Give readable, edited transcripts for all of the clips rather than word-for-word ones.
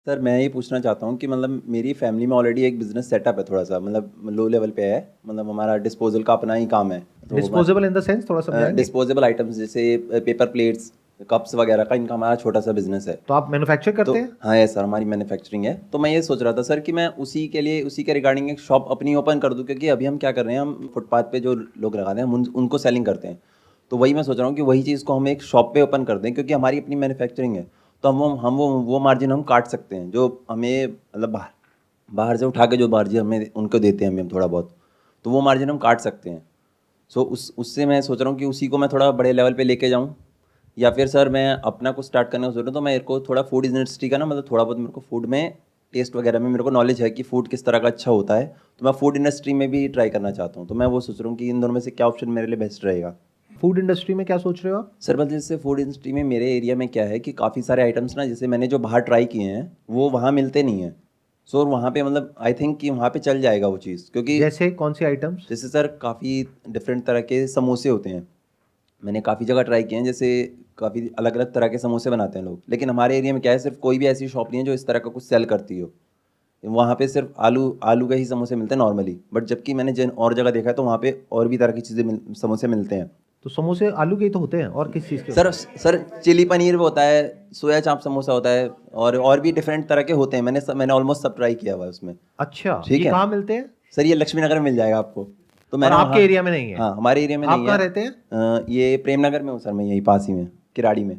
Sir मैं ये पूछना चाहता हूँ कि मतलब मेरी फैमिली में ऑलरेडी एक बिजनेस सेटअप है, थोड़ा सा मतलब लो लेवल पे है। मतलब हमारा डिस्पोजल का अपना ही काम है। डिस्पोजेबल इन द सेंस थोड़ा समझाएंगे। डिस्पोजेबल आइटम्स जैसे पेपर प्लेट्स, कप्स वगैरह का इनका हमारा छोटा सा बिजनेस है। तो आप मैन्युफैक्चर तो करते हैं? हाँ है सर, हमारी मैन्युफैक्चरिंग है। तो मैं ये सोच रहा था सर कि मैं उसी के लिए उसी के रिगार्डिंग एक शॉप अपनी ओपन कर दूं, क्योंकि अभी हम क्या कर रहे हैं, हम फुटपाथ पे जो लोग लगाते हैं हम उनको सेलिंग करते हैं। तो वही मैं सोच रहा हूँ कि वही चीज़ को हम एक शॉप पे ओपन कर दें, क्योंकि हमारी अपनी मैन्युफैक्चरिंग है। तो वो मार्जिन हम काट सकते हैं जो हमें मतलब बाहर बाहर से उठा के जो मार्जिन हमें उनको देते हैं हमें थोड़ा बहुत, तो वो मार्जिन हम काट सकते हैं। सो उससे मैं सोच रहा हूँ कि उसी को मैं थोड़ा बड़े लेवल पे लेके जाऊँ, या फिर सर मैं अपना कुछ स्टार्ट करने को सोच रहा हूँ। तो मेरे को थोड़ा फूड इंडस्ट्री का ना, मतलब थोड़ा बहुत मेरे को फूड में टेस्ट वगैरह में मेरे को नॉलेज है कि फूड किस तरह का अच्छा होता है। तो मैं फूड इंडस्ट्री में भी ट्राई करना चाहता हूँ। तो मैं वो सोच रहा हूँ कि इन दोनों में से क्या ऑप्शन मेरे लिए बेस्ट रहेगा। फूड इंडस्ट्री में क्या सोच रहे हो आप? सर मतलब जैसे फूड इंडस्ट्री में मेरे एरिया में क्या है कि काफ़ी सारे आइटम्स ना, जैसे मैंने जो बाहर ट्राई किए हैं वो वहाँ मिलते नहीं हैं। सो वहाँ पे मतलब आई थिंक कि वहाँ पे चल जाएगा वो चीज़, क्योंकि जैसे कौन सी आइटम्स? जैसे सर काफ़ी डिफरेंट तरह के समोसे होते हैं। मैंने काफ़ी जगह ट्राई किए हैं, जैसे काफ़ी अलग अलग तरह के समोसे बनाते हैं लोग, लेकिन हमारे एरिया में क्या है, सिर्फ कोई भी ऐसी शॉप नहीं है जो इस तरह का कुछ सेल करती हो। वहाँ पे सिर्फ आलू आलू के ही समोसे मिलते हैं नॉर्मली। बट जबकि मैंने जिन और जगह देखा है तो वहाँ पे और भी तरह की समोसे मिलते हैं। तो समोसे आलू के ही तो होते हैं, और किस चीज़ के सर होते हैं? सर चिली पनीर भी होता है, सोया चाप समोसा होता है, और भी डिफरेंट तरह के होते हैं। मैंने ऑलमोस्ट सब ट्राई किया हुआ है उसमें। अच्छा, ठीक ये है कहाँ मिलते हैं? सर, ये लक्ष्मी नगर में मिल जाएगा आपको। तो और मैंने आपके वहाँ, एरिया में नहीं है? हाँ हमारे एरिया में आप नहीं है। कहाँ रहते हैं? ये प्रेम नगर में हूँ सर, मैं यही पास ही में, किराड़ी में।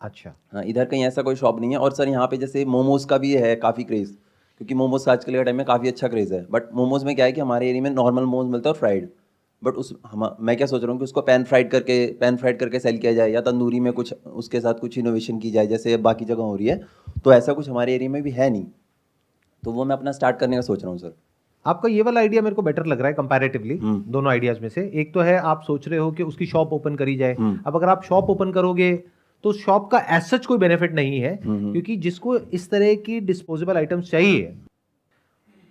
अच्छा। हाँ इधर कहीं ऐसा कोई शॉप नहीं है। और सर यहाँ पे जैसे मोमोज़ का भी है काफ़ी क्रेज़, क्योंकि मोमोज़ का आजकल के टाइम में काफ़ी अच्छा क्रेज़ है। बट मोमोज़ में क्या है कि हमारे एरिया में नॉर्मल मोमोज़ मिलता है और फ्राइड। बट मैं क्या सोच रहा हूँ कि उसको पैन फ्राइड करके सेल किया जाए, या तंदूरी में कुछ उसके साथ कुछ इनोवेशन की जाए जैसे बाकी जगह हो रही है। तो ऐसा कुछ हमारे एरिया में भी है नहीं। तो वो मैं अपना स्टार्ट करने का सोच रहा हूँ सर। आपका ये वाला आइडिया मेरे को बेटर लग रहा है कंपैरेटिवली हम्म। दोनों आइडियाज में से। एक तो है आप सोच रहे हो कि उसकी शॉप ओपन करी जाए। हम्म। अब अगर आप शॉप ओपन करोगे तो शॉप का एज सच कोई बेनिफिट नहीं है, हम्म। क्योंकि जिसको इस तरह की डिस्पोजेबल आइटम्स चाहिए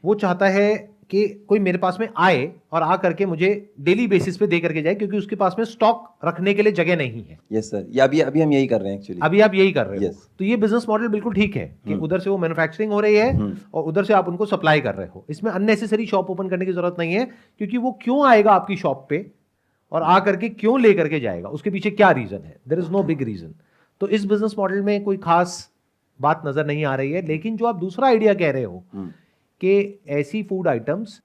वो चाहता है कि कोई मेरे पास में आए और आ करके मुझे डेली बेसिस पे दे करके जाए, क्योंकि उसके पास में स्टॉक रखने के लिए जगह नहीं है। यस सर, ये अभी अभी हम यही कर रहे हैं एक्चुअली। अभी आप यही कर रहे हो। यस। तो ये बिजनेस मॉडल बिल्कुल ठीक है कि उधर से वो मैन्युफैक्चरिंग हो रही है और उधर से आप उनको सप्लाई कर रहे हो। इसमें अननेसेसरी शॉप ओपन करने की जरूरत नहीं है, क्योंकि वो क्यों आएगा आपकी शॉप पे और आ करके क्यों ले करके जाएगा, उसके पीछे क्या रीजन है? There is no big reason. तो इस बिजनेस मॉडल में कोई खास बात नजर नहीं आ रही है। लेकिन जो आप दूसरा आइडिया कह रहे हो कि ऐसी फूड आइटम्स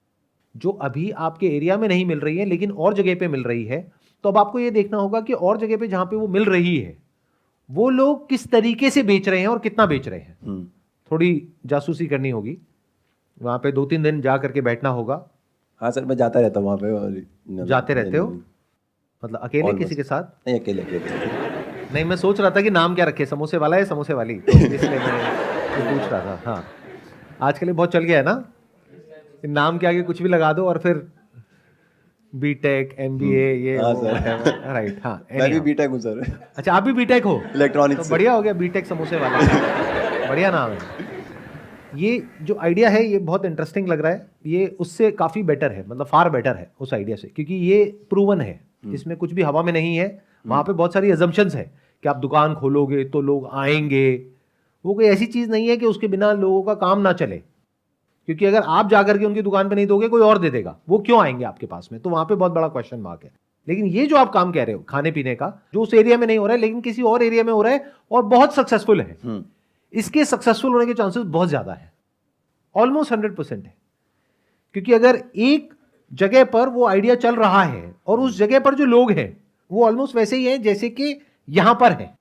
जो अभी आपके एरिया में नहीं मिल रही है लेकिन और जगह पे मिल रही है, तो अब आपको ये देखना होगा कि और जगह पे जहां पे वो मिल रही है वो लोग किस तरीके से बेच रहे हैं और कितना बेच रहे हैं। थोड़ी जासूसी करनी होगी, वहां पे 2-3 दिन जा करके बैठना होगा। हाँ सर, मैं जाता रहता हूँ वहाँ पे। और जाते रहते हो? मतलब अकेले किसी ऑलमोस्ट के साथ? नहीं, अकेले अकेले। नहीं, मैं सोच रहा था कि नाम क्या रखे, समोसे वाला है समोसे वाली, तो इसलिए मैं ये पूछ रहा था। हाँ, आजकल ये बहुत चल गया है ना, नाम के आगे कुछ भी लगा दो और फिर बीटेक एमबीए ये हाँ वो सर। राइट। हाँ, मैं भी anyhow। बीटेक हूँ सर, अच्छा, आप भी बीटेक हो? इलेक्ट्रॉनिक्स तो से। बढ़िया हो गया, बीटेक समोसे वाला। बढ़िया नाम है। ये जो आइडिया है ये बहुत इंटरेस्टिंग लग रहा है। ये उससे काफ़ी बेटर है, मतलब फार बेटर है उस आइडिया से, क्योंकि ये प्रूवन है, इसमें कुछ भी हवा में नहीं है। वहाँ पे बहुत सारी अजम्पशंस है कि आप दुकान खोलोगे तो लोग आएंगे। वो कोई ऐसी चीज़ नहीं है कि उसके बिना लोगों का काम ना चले, क्योंकि अगर आप जाकर के उनकी दुकान पे नहीं दोगे कोई और दे देगा, वो क्यों आएंगे आपके पास में? तो वहाँ पे बहुत बड़ा क्वेश्चन मार्क है। लेकिन ये जो आप काम कह रहे हो खाने पीने का, जो उस एरिया में नहीं हो रहा है लेकिन किसी और एरिया में हो रहा है और बहुत सक्सेसफुल है, इसके सक्सेसफुल होने के चांसेस बहुत ज्यादा है, ऑलमोस्ट 100% है। क्योंकि अगर एक जगह पर वो आइडिया चल रहा है और उस जगह पर जो लोग हैं वो ऑलमोस्ट वैसे ही है जैसे कि यहां पर है।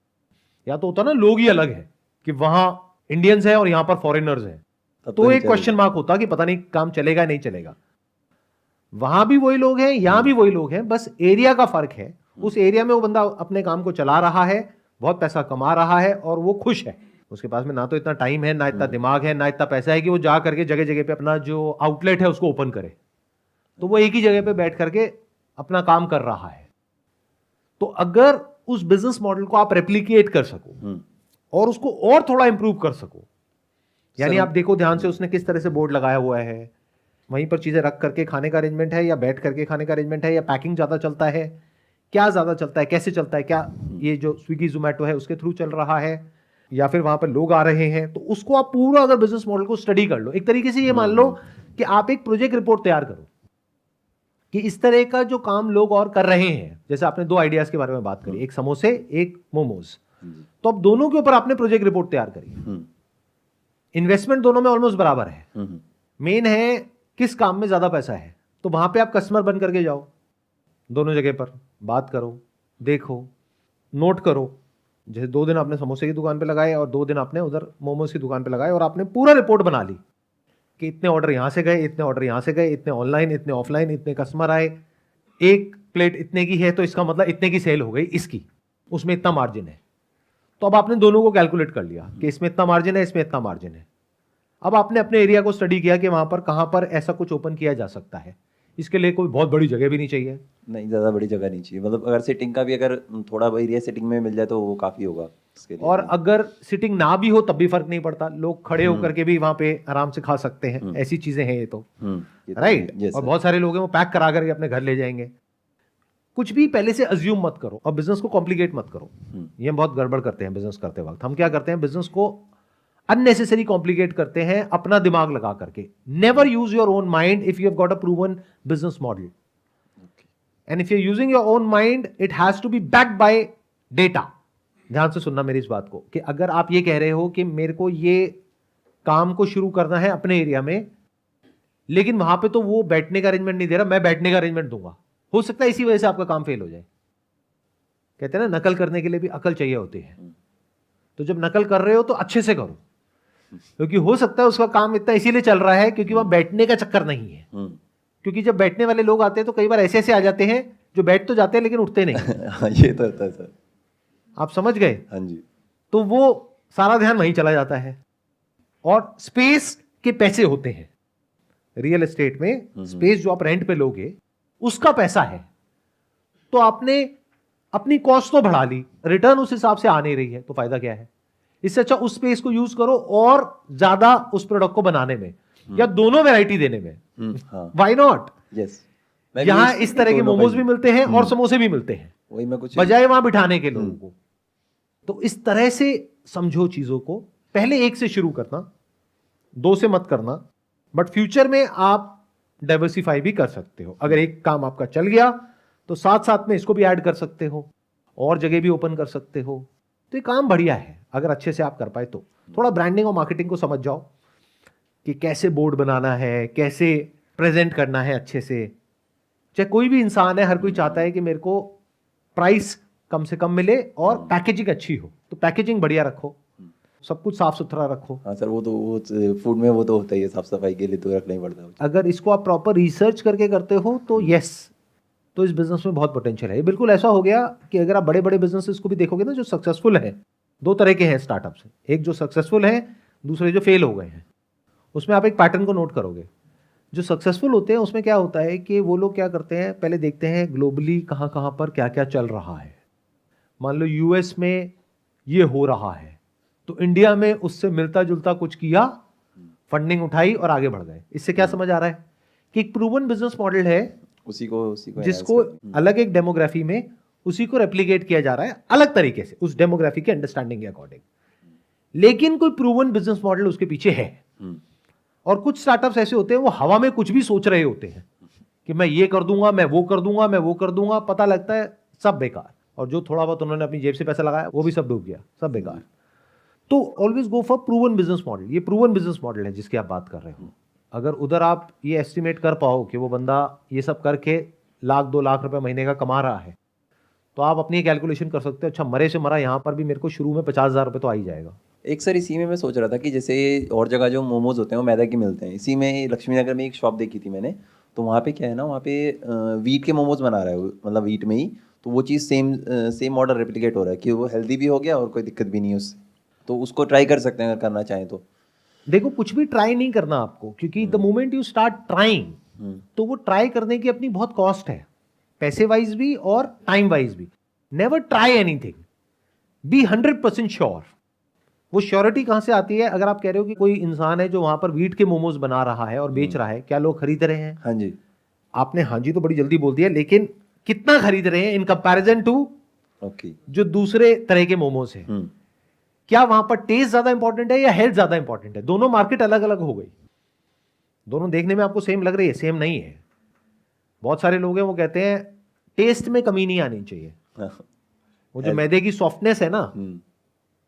या तो होता ना लोग ही अलग है कि वहां इंडियंस है और यहां पर फॉरेनर्स है, तो एक क्वेश्चन मार्क होता कि पता नहीं काम चलेगा नहीं चलेगा। वहां भी वही लोग हैं, यहां भी वही लोग हैं, बस एरिया का फर्क है। उस एरिया में वो बंदा अपने काम को चला रहा है, बहुत पैसा कमा रहा है और वो खुश है। उसके पास में ना तो इतना टाइम है, ना इतना दिमाग है, ना इतना पैसा है कि वो जा करके जगह जगह पे अपना जो आउटलेट है उसको ओपन करे। तो वो एक ही जगह पे बैठ करके अपना काम कर रहा है। तो अगर उस बिजनेस मॉडल को आप रेप्लिकेट कर सको और उसको और थोड़ा इंप्रूव कर सको, यानी आप देखो ध्यान से उसने किस तरह से बोर्ड लगाया हुआ है, वहीं पर चीजें रख करके खाने का अरेंजमेंट है या बैठ करके खाने का अरेंजमेंट है, या पैकिंग ज्यादा चलता है, क्या ज्यादा चलता है, कैसे चलता है, क्या ये जो स्विगी जोमेटो है उसके थ्रू चल रहा है या फिर वहां पर लोग आ रहे हैं, तो उसको आप पूरा अगर बिजनेस मॉडल को स्टडी कर लो, एक तरीके से ये मान लो कि आप एक प्रोजेक्ट रिपोर्ट तैयार करो कि इस तरह का जो काम लोग और कर रहे हैं, जैसे आपने 2 आइडियाज के बारे में बात करी, एक समोसे एक मोमोज, तो अब दोनों के ऊपर आपने प्रोजेक्ट रिपोर्ट तैयार करी, इन्वेस्टमेंट दोनों में ऑलमोस्ट बराबर है, मेन है किस काम में ज्यादा पैसा है, तो वहां पे आप कस्टमर बन करके जाओ, दोनों जगह पर बात करो, देखो, नोट करो, जैसे 2 दिन आपने समोसे की दुकान पे लगाए और 2 दिन आपने उधर मोमोज की दुकान पे लगाए, और आपने पूरा रिपोर्ट बना ली कि इतने ऑर्डर यहां से गए, इतने ऑर्डर यहां से गए, इतने ऑनलाइन, इतने ऑफलाइन, इतने कस्टमर आए, एक प्लेट इतने की है तो इसका मतलब इतने की सेल हो गई इसकी, उसमें इतना मार्जिन है। तो अब आपने दोनों को कैलकुलेट कर लिया कि इसमें इतना मार्जिन है, इसमें इतना मार्जिन है। अब आपने अपने एरिया को स्टडी किया कि वहां पर कहां पर ऐसा कुछ ओपन किया जा सकता है। इसके लिए कोई बहुत बड़ी जगह भी नहीं चाहिए, नहीं ज़्यादा बड़ी जगह नहीं चाहिए, मतलब अगर सिटिंग का भी अगर थोड़ा एरिया सिटिंग में मिल जाए तो वो काफ़ी होगा उसके लिए। और अगर सिटिंग ना भी हो तब भी फर्क नहीं पड़ता, लोग खड़े होकर के भी वहां पे आराम से खा सकते हैं, ऐसी चीजें हैं ये तो, राइट। और बहुत सारे लोग हैं वो पैक करा करके अपने घर ले जाएंगे। कुछ भी पहले से अज्यूम मत करो और बिजनेस को कॉम्प्लिकेट मत करो, ये हम बहुत गड़बड़ करते हैं बिजनेस करते वक्त। हम क्या करते हैं, बिजनेस को अननेसेसरी कॉम्प्लिकेट करते हैं अपना दिमाग लगा करके। Never use your own mind if you have got a proven business model, and if you are using your own mind it has to be backed by data. ध्यान से सुनना मेरी इस बात को, कि अगर आप ये कह रहे हो कि मेरे को ये काम को शुरू करना है अपने एरिया में, लेकिन वहां पे तो वो बैठने का अरेंजमेंट नहीं दे रहा, मैं बैठने का अरेंजमेंट दूंगा, हो सकता है इसी वजह से आपका काम फेल हो जाए। कहते हैं ना, नकल करने के लिए भी अकल चाहिए होती है। तो जब नकल कर रहे हो तो अच्छे से करो, क्योंकि हो सकता है उसका काम इतना इसीलिए चल रहा है क्योंकि वहां बैठने का चक्कर नहीं है। क्योंकि जब बैठने वाले लोग आते हैं तो कई बार ऐसे ऐसे आ जाते हैं जो बैठ तो जाते हैं लेकिन उठते नहीं। ये तो होता है सर, आप समझ गए? हाँ जी। तो वो सारा ध्यान वहीं चला जाता है। और स्पेस के पैसे होते हैं रियल एस्टेट में, स्पेस जो आप रेंट पे लोगे उसका पैसा है, तो आपने अपनी कॉस्ट तो बढ़ा ली, रिटर्न उस हिसाब से आ नहीं रही है, तो फायदा क्या है? इससे अच्छा उस स्पेस को यूज करो और ज्यादा उस प्रोडक्ट को बनाने में या दोनों वैरायटी देने में। Why not? यस, यहां इस तरह के मोमोज भी मिलते हैं और समोसे भी मिलते हैं, वही मैं कुछ बजाय वहां बिठाने के लोगों को। तो इस तरह से समझो चीजों को, पहले 1 से शुरू करना, 2 से मत करना, बट फ्यूचर में आप डाइवर्सिफाई भी कर सकते हो। अगर एक काम आपका चल गया तो साथ साथ में इसको भी ऐड कर सकते हो और जगह भी ओपन कर सकते हो। तो ये काम बढ़िया है अगर अच्छे से आप कर पाए तो। थोड़ा ब्रांडिंग और मार्केटिंग को समझ जाओ कि कैसे बोर्ड बनाना है, कैसे प्रेजेंट करना है अच्छे से। चाहे कोई भी इंसान है, हर कोई चाहता है कि मेरे को प्राइस कम से कम मिले और पैकेजिंग अच्छी हो, तो पैकेजिंग बढ़िया रखो, सब कुछ साफ सुथरा रखो। हाँ सर, वो फूड में वो तो होता ही है, साफ सफाई के लिए तो रखना ही पड़ता है। अगर इसको आप प्रॉपर रिसर्च करके करते हो तो यस, तो इस बिजनेस में बहुत पोटेंशियल है। ये बिल्कुल ऐसा हो गया कि अगर आप बड़े बड़े बिजनेसेस को भी देखोगे ना जो सक्सेसफुल है, 2 तरह के हैं स्टार्टअप्स, एक जो सक्सेसफुल है, दूसरे जो फेल हो गए हैं। उसमें आप एक पैटर्न को नोट करोगे। जो सक्सेसफुल होते हैं उसमें क्या होता है कि वो लोग क्या करते हैं, पहले देखते हैं ग्लोबली कहाँ कहाँ पर क्या क्या चल रहा है। मान लो यूएस में ये हो रहा है तो इंडिया में उससे मिलता जुलता कुछ किया, फंडिंग उठाई और आगे बढ़ गए। इससे क्या समझ आ रहा है कि एक प्रूवन बिजनेस मॉडल है उसी को जिसको अलग एक डेमोग्राफी में उसी को रेप्लिकेट किया जा रहा है अलग तरीके से, उस डेमोग्राफी के अंडरस्टैंडिंग के अकॉर्डिंग, लेकिन कोई प्रूवन बिजनेस मॉडल उसके पीछे है। और कुछ स्टार्टअप्स ऐसे होते हैं वो हवा में कुछ भी सोच रहे होते हैं कि मैं ये कर दूंगा, मैं वो कर दूंगा, मैं वो कर दूंगा, पता लगता है सब बेकार। और जो थोड़ा बहुत उन्होंने अपनी जेब से पैसा लगाया वो भी सब डूब गया, सब बेकार। तो always go for proven business model. ये प्रूवन बिजनेस मॉडल है जिसकी आप बात कर रहे हो। अगर उधर आप ये एस्टिमेट कर पाओ कि वो बंदा ये सब करके 1-2 लाख रुपए महीने का कमा रहा है, तो आप अपनी कैलकुलेशन कर सकते हो, अच्छा मरे से मरा यहाँ पर भी मेरे को शुरू में 50,000 रुपए तो आ ही जाएगा। एक सर इसी में मैं सोच रहा था कि जैसे और जगह जो मोमोज होते हैं वो मैदा के मिलते हैं, इसी में लक्ष्मी नगर में एक शॉप देखी थी मैंने, तो वहाँ पे क्या है ना, वहाँ पे वीट के मोमोज बना रहा है, मतलब वीट में ही, तो वो चीज़ सेम ऑर्डर रेप्लिकेट हो रहा है कि वो हेल्दी भी हो गया और कोई दिक्कत भी नहीं है उससे। तो उसको ट्राई कर सकते हैं अगर करना चाहें तो। देखो, कुछ भी ट्राई नहीं करना आपको, क्योंकि the moment you start trying तो वो ट्राई करने की अपनी बहुत कॉस्ट है, पैसे वाइज भी और टाइम वाइज भी। Never try anything, be 100% sure. वो श्योरिटी कहां से आती है? अगर आप कह रहे हो कि कोई इंसान है जो वहां पर वीट के मोमोज बना रहा है और बेच रहा है, क्या लोग खरीद रहे हैं? हाँ जी। आपने हाँ जी तो बड़ी जल्दी बोल दिया, लेकिन कितना खरीद रहे हैं इन कंपैरिजन टू ओके जो दूसरे तरह के मोमोज हैं? क्या वहां पर टेस्ट ज्यादा इंपॉर्टेंट है या हेल्थ ज्यादा इंपॉर्टेंट है? दोनों मार्केट अलग अलग हो गई, दोनों देखने में आपको सेम लग रही है, सेम नहीं है। बहुत सारे लोग हैं वो कहते हैं टेस्ट में कमी नहीं आनी चाहिए, वो जो मैदे की सॉफ्टनेस है ना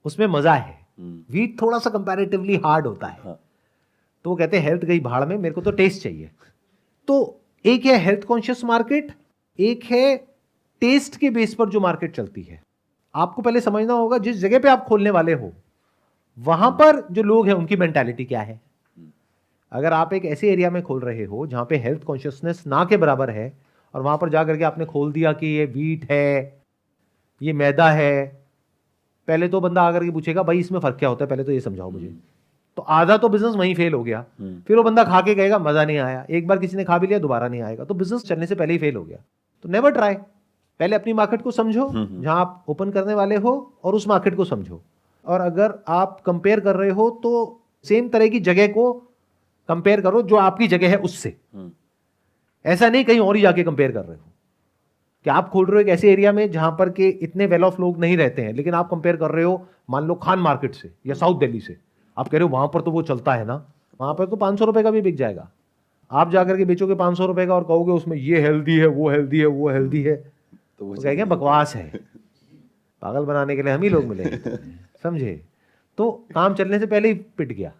उसमें मजा है, व्हीट थोड़ा सा कंपैरेटिवली हार्ड होता है। हाँ। तो वो कहते हैं हेल्थ गई भाड़ में, मेरे को तो टेस्ट चाहिए। तो एक है हेल्थ कॉन्शियस मार्केट, एक है टेस्ट के बेस पर जो मार्केट चलती है। आपको पहले समझना होगा जिस जगह पे आप खोलने वाले हो वहां पर जो लोग हैं उनकी मेंटालिटी क्या है। अगर आप एक ऐसे एरिया में खोल रहे हो जहां पे हेल्थ कॉन्शियसनेस ना के बराबर है और वहां पर जाकर के आपने खोल दिया कि ये व्हीट है, ये मैदा है, पहले तो बंदा आकर के पूछेगा भाई इसमें फर्क क्या होता है, पहले तो ये समझाओ मुझे। तो आधा तो बिजनेस वहीं फेल हो गया। फिर वो बंदा खा के कहेगा मजा नहीं आया, एक बार किसी ने खा भी लिया दोबारा नहीं आएगा, तो बिजनेस चलने से पहले ही फेल हो गया। तो नेवर ट्राई, पहले अपनी मार्केट को समझो जहां आप ओपन करने वाले हो और उस मार्केट को समझो। और अगर आप कंपेयर कर रहे हो तो सेम तरह की जगह को कंपेयर करो जो आपकी जगह है उससे, ऐसा नहीं कहीं और ही जाके कंपेयर कर रहे हो कि आप खोल रहे हो एक ऐसे एरिया में जहां पर के इतने वेल ऑफ लोग नहीं रहते हैं, लेकिन आप कंपेयर कर रहे हो मान लो खान मार्केट से या साउथ दिल्ली से। आप कह रहे हो वहां पर तो वो चलता है ना, वहां पर तो 500 रुपए का भी बिक जाएगा। आप जाकर के बेचोगे 500 रुपए का और कहोगे उसमें ये हेल्दी है, वो हेल्दी है, वो हेल्दी है, तो वो कहेंगे बकवास है। पागल बनाने के लिए हम ही लोग मिले, समझे? तो काम चलने से पहले ही पिट गया।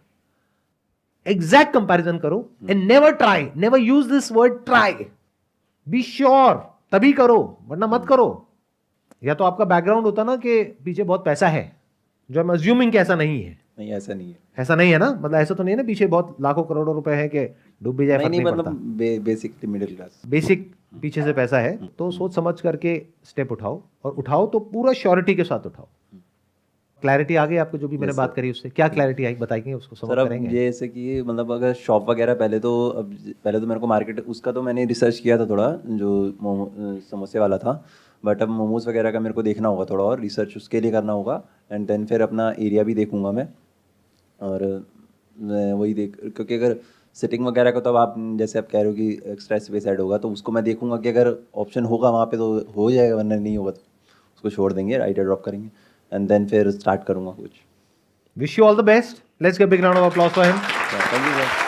एग्जैक्ट कंपैरिजन करो and never try, never use this word try, be sure, तभी करो वरना मत करो। या तो आपका बैकग्राउंड होता ना कि पीछे बहुत पैसा है, जो हम अज्यूमिंग कि ऐसा नहीं है। नहीं ऐसा नहीं है, ऐसा नहीं है ना, मतलब ऐसा तो नहीं है ना पीछे बहुत लाखों करोड़ों रुपए है कि डूब भी जाए फर्क नहीं नहीं मतलब पड़ता। बेसिकली मिडिल क्लास, बेसिक पीछे से पैसा है तो सोच समझ करके स्टेप उठाओ, और उठाओ तो पूरा श्योरिटी के साथ उठाओ। क्लैरिटी आ गई आपको जो भी मैंने बात करी उससे? क्या क्लैरिटी आई बताएंगे, उसको सर समझ अब करेंगे। जैसे कि मतलब अगर शॉप वगैरह पहले तो मेरे को मार्केट उसका तो मैंने रिसर्च किया था थोड़ा, जो समोसे वाला था, बट अब मोमोज़ वगैरह का मेरे को देखना होगा थोड़ा और रिसर्च उसके लिए करना होगा। एंड देन फिर अपना एरिया भी देखूंगा मैं, और मैं वही देख, क्योंकि अगर सिटिंग वगैरह का तो अब आप जैसे आप कह रहे हो कि एक्स्ट्रा स्पेस ऐड होगा, तो उसको मैं देखूंगा कि अगर ऑप्शन होगा वहाँ पे तो हो जाएगा, वरना नहीं होगा तो उसको छोड़ देंगे, आइडिया ड्रॉप करेंगे एंड देन फिर स्टार्ट करूँगा कुछ। Wish you all the best, let's give big round of applause for him. Thank you sir.